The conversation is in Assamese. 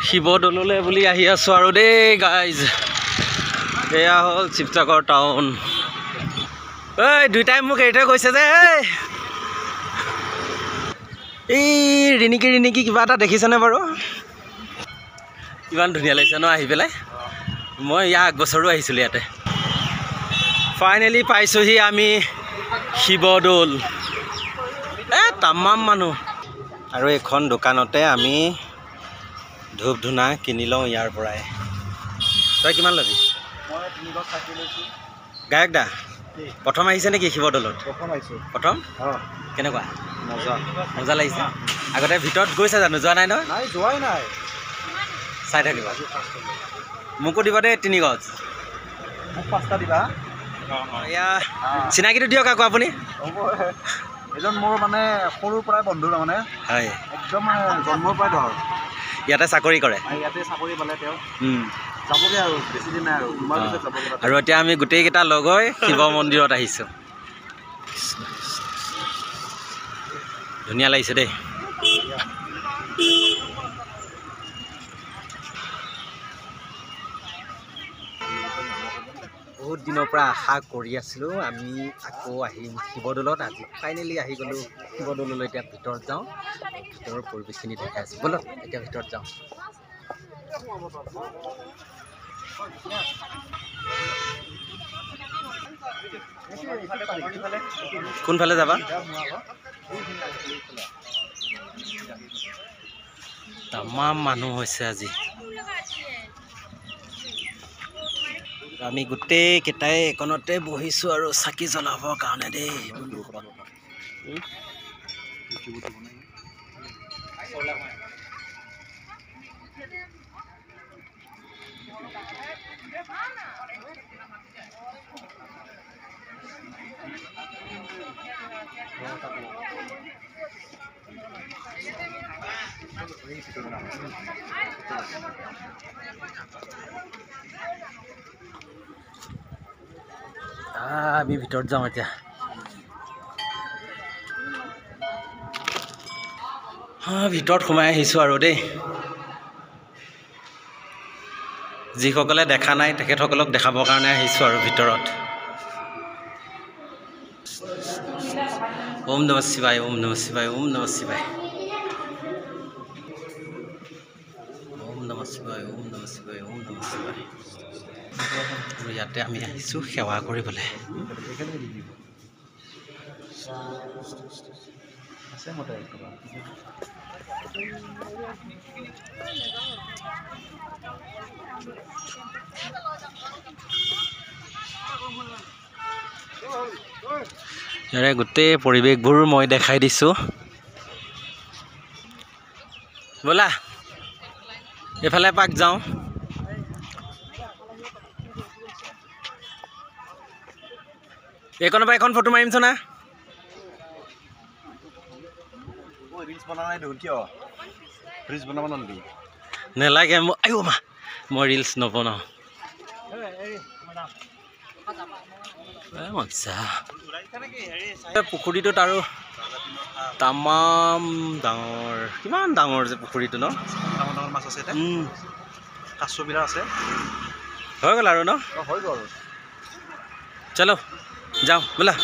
শিৱদৌললৈ বুলি আহি আছোঁ আৰু দেই গাইজ। এয়া হ'ল শিৱসাগৰ টাউন। এই দুইটাই মোক এৰি থৈ গৈছে যে। এই ৰিণিকি কিবা এটা দেখিছেনে বাৰু? ইমান ধুনীয়া লাগিছে ন আহি পেলাই। মই ইয়াৰ আগবছৰো আহিছিলোঁ ইয়াতে। ফাইনেলি পাইছোঁহি আমি শিৱদৌল। তামাম মানুহ। আৰু এখন দোকানতে আমি ধূপ ধূনা কিনি লওঁ ইয়াৰ পৰাই। তই কিমান ল'বি? মই 3 গছ চাকি লৈছোঁ। গায়ক দা প্ৰথম আহিছে নেকি শিৱদৌলত? প্ৰথম কেনেকুৱা? মজা লাগিছে। আগতে ভিতৰত গৈছে জানো? যোৱা নাই নহয়? নাই, যোৱাই নাই। চাই থাকিবা। মোকো দিবা দেই 3 গছ। মোক 5টা দিবা। এয়া চিনাকিটো দিয়ক আকৌ আপুনি। এজন মোৰ মানে সৰুৰ পৰাই বন্ধু তাৰমানে। হয়, একদম জন্মৰ পৰাই ধৰ ইয়াতে চাকৰি কৰে। ইয়াতে চাকৰি পালে তেওঁ। যাবগৈ আৰু বেছি দিন নাই আৰু। আৰু এতিয়া আমি গোটেইকেইটা লগ হৈ শিৱ মন্দিৰত আহিছোঁ। ধুনীয়া লাগিছে দেই। বহুত দিনৰ পৰা আশা কৰি আছিলোঁ আমি আকৌ আহিম শিৱদৌলত। আজি ফাইনেলি আহি গ'লোঁ শিৱদৌললৈ। এতিয়া ভিতৰত যাওঁ, ভিতৰৰ পৰিৱেশখিনি দেখাই আছোঁ। ব'লক এতিয়া ভিতৰত যাওঁ। কোনফালে যাবা? তামাম মানুহ হৈছে আজি। আমি গোটেই কেইটাই এইকণতে বহিছোঁ আৰু চাকি জ্বলাবৰ কাৰণে দেই। আমি ভিতৰত যাওঁ এতিয়া। ভিতৰত সোমাই আহিছোঁ আৰু দেই। যিসকলে দেখা নাই তেখেতসকলক দেখাবৰ কাৰণে আহিছোঁ আৰু ভিতৰত। ওম নমঃ শিৱায়, ওম নমঃ শিৱায়, ওম নমঃ শিৱায়, ওম নমঃ শিৱায়, ওম নমঃ শিৱায়, ওম নমঃ শিৱায়। আৰু ইয়াতে আমি আহিছোঁ সেৱা কৰিবলৈ। ইয়াৰে গোটেই পৰিৱেশবোৰ মই দেখাই দিছোঁ। ব'লা এইফালে পাক যাওঁ। এইকণৰ পৰা এখন ফটো মাৰিমছো না। নেলাগে মোক। আইও মা, মই ৰিলচ নবনাওঁ। মজা। পুখুৰীটোত আৰু তামাম ডাঙৰ। কিমান ডাঙৰ যে পুখুৰীটো ন? ডাঙৰ মাছ আছে। কাছবিলাক আছে। হৈ গ'ল আৰু ন? হৈ গ'ল। চলো যাওঁ ব'লা।